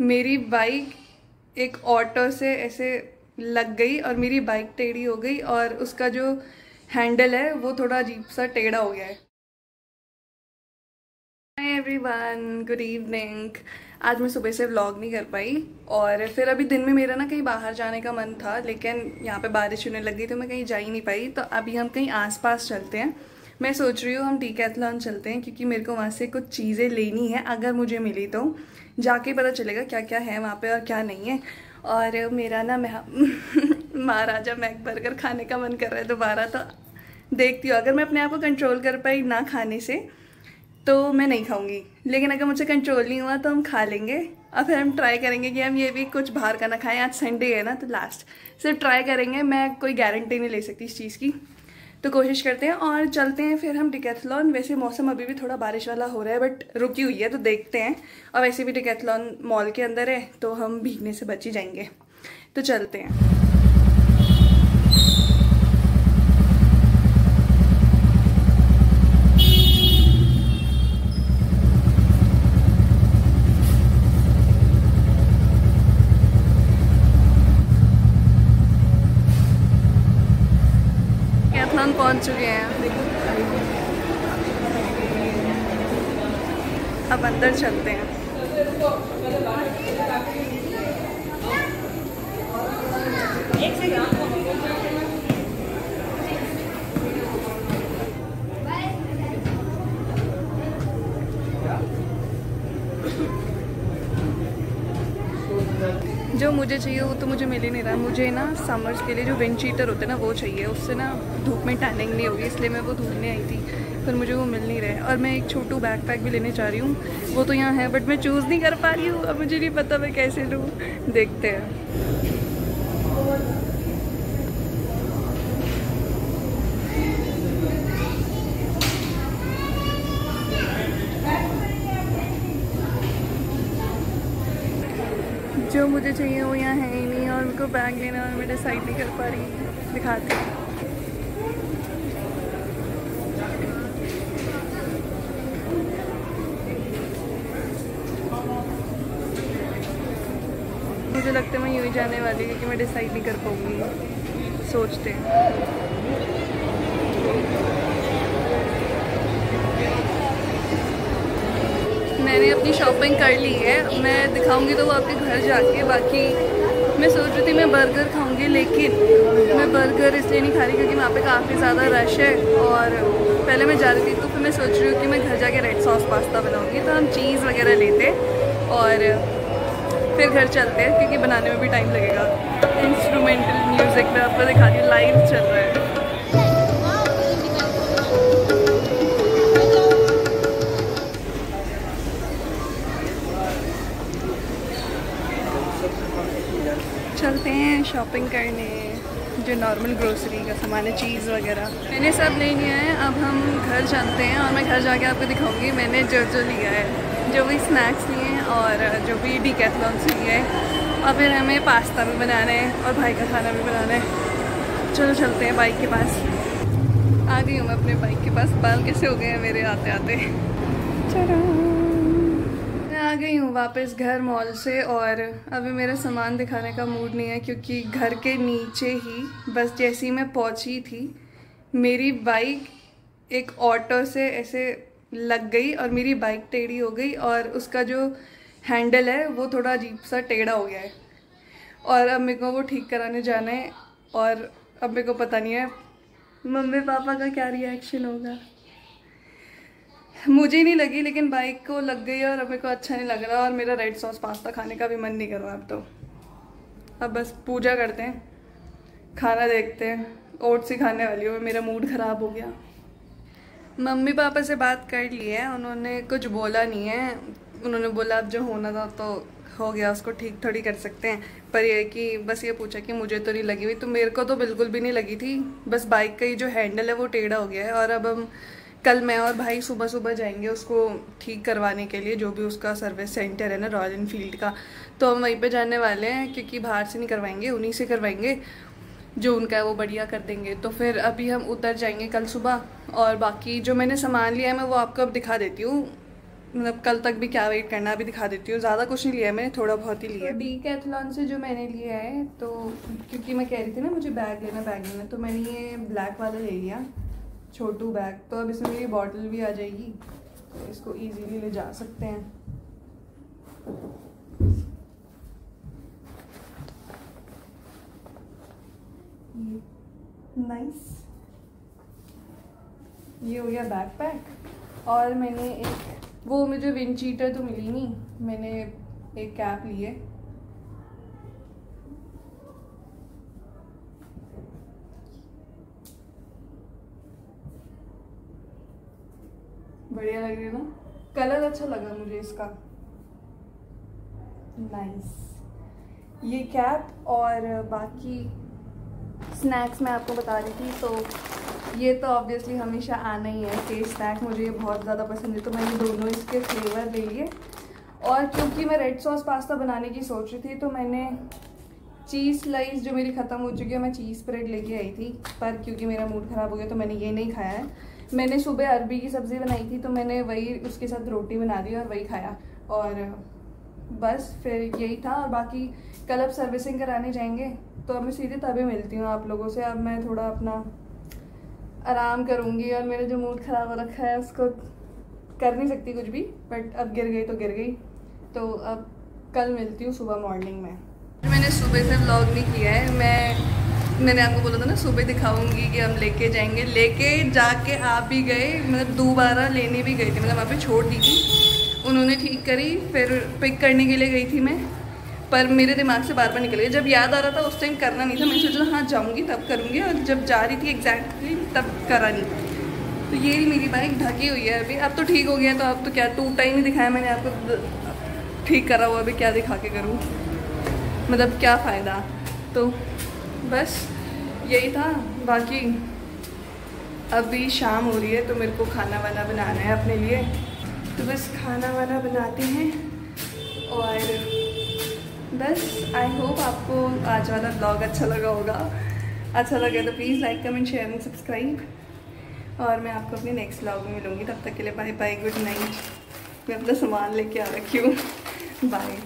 मेरी बाइक एक ऑटो से ऐसे लग गई और मेरी बाइक टेढ़ी हो गई और उसका जो हैंडल है वो थोड़ा अजीब सा टेढ़ा हो गया है। Hi everyone, good evening. आज मैं सुबह से व्लॉग नहीं कर पाई और फिर अभी दिन में मेरा ना कहीं बाहर जाने का मन था, लेकिन यहाँ पे बारिश होने लगी तो मैं कहीं जा ही नहीं पाई। तो अभी हम कहीं आसपास चलते हैं। मैं सोच रही हूँ हम डीकैथलॉन चलते हैं क्योंकि मेरे को वहाँ से कुछ चीज़ें लेनी है। अगर मुझे मिली तो जाके पता चलेगा क्या क्या है वहाँ पे और क्या नहीं है। और मेरा ना महाराजा मैक बर्गर खाने का मन कर रहा है दोबारा। तो देखती हूँ, अगर मैं अपने आप को कंट्रोल कर पाई ना खाने से तो मैं नहीं खाऊंगी, लेकिन अगर मुझसे कंट्रोल नहीं हुआ तो हम खा लेंगे। और फिर हम ट्राई करेंगे कि हम ये भी कुछ बाहर का ना खाएं। आज संडे है ना, तो लास्ट सिर्फ ट्राई करेंगे। मैं कोई गारंटी नहीं ले सकती इस चीज़ की, तो कोशिश करते हैं और चलते हैं फिर हम डीकैथलॉन। वैसे मौसम अभी भी थोड़ा बारिश वाला हो रहा है बट रुकी हुई है, तो देखते हैं। और वैसे भी डीकैथलॉन मॉल के अंदर है तो हम भीगने से बच ही जाएंगे। तो चलते हैं। डीकैथलॉन पहुंच चुके हैं। अब अंदर चलते हैं। जो मुझे चाहिए वो तो मुझे मिल ही नहीं रहा। मुझे ना समर्स के लिए जो विंड शीटर होते हैं ना वो चाहिए, उससे ना धूप में टैनिंग नहीं होगी, इसलिए मैं वो ढूंढने आई थी पर मुझे वो मिल नहीं रहा है। और मैं एक छोटू बैकपैक भी लेने चाह रही हूँ, वो तो यहाँ है बट मैं चूज़ नहीं कर पा रही हूँ। अब मुझे नहीं पता मैं कैसे लूँ, देखते हैं। जो मुझे चाहिए वो यहाँ है ही नहीं और मेरे को बैग लेना और मैं डिसाइड नहीं कर पा रही। दिखाती हूँ। मुझे लगता है मैं यूँ ही जाने वाली क्योंकि मैं डिसाइड नहीं कर पाऊँगी। सोचते हैं। मैंने अपनी शॉपिंग कर ली है, मैं दिखाऊंगी तो वो आपके घर जाके। बाकी मैं सोच रही थी मैं बर्गर खाऊंगी, लेकिन मैं बर्गर इसलिए नहीं खा रही क्योंकि वहाँ पे काफ़ी ज़्यादा रश है और पहले मैं जा रही थी। तो फिर मैं सोच रही हूँ कि मैं घर जाके रेड सॉस पास्ता बनाऊंगी। तो हम चीज़ वगैरह लेते और फिर घर चलते हैं क्योंकि बनाने में भी टाइम लगेगा। इंस्ट्रूमेंटल म्यूज़िक में आपको दिखा रही हूँ, लाइव चल रहा है। चलते हैं शॉपिंग करने, जो नॉर्मल ग्रोसरी का सामान है, चीज़ वगैरह मैंने सब ले लिया है। अब हम घर चलते हैं और मैं घर जाके आपको दिखाऊंगी मैंने जो जो लिया है, जो भी स्नैक्स लिए हैं और जो भी डीकैथलॉन से लिए हैं। और फिर हमें पास्ता भी बनाना है और भाई का खाना भी बनाना है। चलो चलते हैं बाइक के पास। आ गई हूँ मैं अपने बाइक के पास। बाल कैसे हो गए हैं मेरे आते आते। चलो आ गई हूँ वापस घर मॉल से और अभी मेरा सामान दिखाने का मूड नहीं है क्योंकि घर के नीचे ही बस जैसी मैं पहुँची थी मेरी बाइक एक ऑटो से ऐसे लग गई और मेरी बाइक टेढ़ी हो गई और उसका जो हैंडल है वो थोड़ा अजीब सा टेढ़ा हो गया है। और अब मेरे को वो ठीक कराने जाना है और अब मेरे को पता नहीं है मम्मी पापा का क्या रिएक्शन होगा। मुझे नहीं लगी लेकिन बाइक को लग गई और अब मेरे को अच्छा नहीं लग रहा और मेरा रेड सॉस पास्ता खाने का भी मन नहीं कर रहा। अब तो अब बस पूजा करते हैं, खाना देखते हैं। ओट्स ही खाने वाली हूँ, मेरा मूड ख़राब हो गया। मम्मी पापा से बात कर ली है, उन्होंने कुछ बोला नहीं है। उन्होंने बोला अब जो होना था तो हो गया, उसको ठीक थोड़ी कर सकते हैं। पर ये कि बस ये पूछा कि मुझे तो नहीं लगी हुई, तो मेरे को तो बिल्कुल भी नहीं लगी थी। बस बाइक का ही जो हैंडल है वो टेढ़ा हो गया है और अब हम कल मैं और भाई सुबह सुबह जाएंगे उसको ठीक करवाने के लिए, जो भी उसका सर्विस सेंटर है ना रॉयल एनफील्ड का। तो हम वहीं पे जाने वाले हैं क्योंकि बाहर से नहीं करवाएंगे, उन्हीं से करवाएंगे। जो उनका है वो बढ़िया कर देंगे। तो फिर अभी हम उतर जाएंगे कल सुबह और बाकी जो मैंने सामान लिया है मैं वो आपको अब दिखा देती हूँ। मतलब कल तक भी क्या वेट करना अभी दिखा देती हूँ। ज़्यादा कुछ नहीं लिया है मैंने, थोड़ा बहुत ही लिया है। डीकैथलॉन से जो मैंने लिया है, तो क्योंकि मैं कह रही थी ना मुझे बैग लेना, तो मैंने ये ब्लैक वाला ले लिया, छोटू बैग। तो अब इसमें मेरी बॉटल भी आ जाएगी, तो इसको ईजीली ले जा सकते हैं। नाइस, ये हो गया बैकपैक। और मैंने एक वो मुझे विंड चीटर तो मिली नहीं, मैंने एक कैप ली है। बढ़िया लग रही है ना, कलर अच्छा लगा मुझे इसका, नाइस। ये कैप और बाकी स्नैक्स मैं आपको बता रही थी, तो ये तो ऑब्वियसली हमेशा आना ही है, फेस स्नैक मुझे बहुत ज़्यादा पसंद है, तो मैंने दोनों इसके फ्लेवर ले लिए। और क्योंकि मैं रेड सॉस पास्ता बनाने की सोच रही थी, तो मैंने चीज़ स्लाइस जो मेरी ख़त्म हो चुकी है, मैं चीज़ स्प्रेड लेके आई थी, पर क्योंकि मेरा मूड ख़राब हो गया तो मैंने ये नहीं खाया है। मैंने सुबह अरबी की सब्ज़ी बनाई थी, तो मैंने वही उसके साथ रोटी बना दी और वही खाया, और बस फिर यही था। और बाकी कल अब सर्विसिंग कराने जाएंगे, तो अब मैं सीधे तभी मिलती हूँ आप लोगों से। अब मैं थोड़ा अपना आराम करूँगी, और मेरा जो मूड ख़राब हो रखा है उसको कर नहीं सकती कुछ भी, बट अब गिर गई तो गिर गई। तो अब कल मिलती हूँ सुबह मॉर्निंग में। मैंने सुबह से व्लॉग नहीं किया है, मैंने आपको बोला था ना सुबह दिखाऊंगी कि हम लेके जाएंगे, लेके जाके आप भी गए, मतलब दोबारा लेने भी गई थी, मतलब वहाँ पे छोड़ दी थी, उन्होंने ठीक करी, फिर पिक करने के लिए गई थी मैं, पर मेरे दिमाग से बार बार निकल गया। जब याद आ रहा था उस टाइम करना नहीं था, मैंने सोचा हाँ जाऊँगी तब करूँगी, और जब जा रही थी एग्जैक्टली तब करा नहीं। तो ये मेरी बाइक ढकी हुई है अभी, अब तो ठीक हो गया, तो अब तो क्या टूटा ही नहीं दिखाया मैंने आपको, ठीक करा हुआ, अभी क्या दिखा के करूँ, मतलब क्या फ़ायदा। तो बस यही था। बाकी अभी शाम हो रही है, तो मेरे को खाना वाना बनाना है अपने लिए, तो बस खाना वाना बनाते हैं। और बस आई होप आपको आज वाला ब्लॉग अच्छा लगा होगा। अच्छा लगे तो please like comment share and subscribe, और मैं आपको अपने नेक्स्ट ब्लॉग में मिलूँगी। तब तक के लिए बाय बाय, गुड नाइट। मैं अपना सामान लेके आ रखी हूँ, बाय।